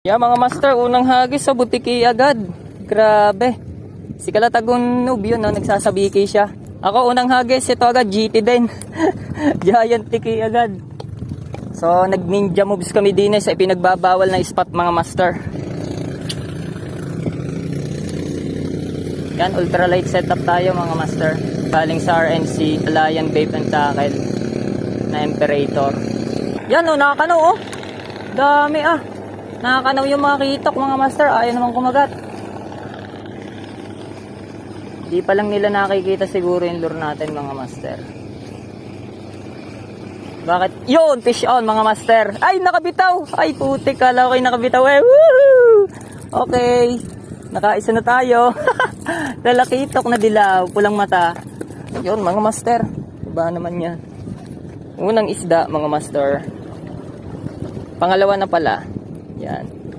Yeah, mga master, unang hagis sa butiki agad. Grabe. Si Kalatagon noob yun, no? Nagsasabiki siya. Ako unang hagis, ito agad, GT din. Giant tiki agad. So, nag-ninja moves kami din sa ipinagbabawal na spot, mga master. Yan, ultralight setup tayo, mga master. Galing sa RNC, Lion Babe and Tackle na Imperator. Yan, oh, nakakanaw, oh. Dami, ah. Nakakanaw yung mga kitok, mga master. Ayaw naman kumagat. Di pa lang nila nakikita siguro yung lure natin, mga master. Bakit? Yun! Fish on, mga master. Ay, nakabitaw! Ay, putik. Kala ko kayo nakabitaw eh. Woohoo! Okay. Nakaisa na tayo. Lalakitok na dilaw. Pulang mata. Yun, mga master. Iba naman yan. Unang isda, mga master. Pangalawa na pala. Yan.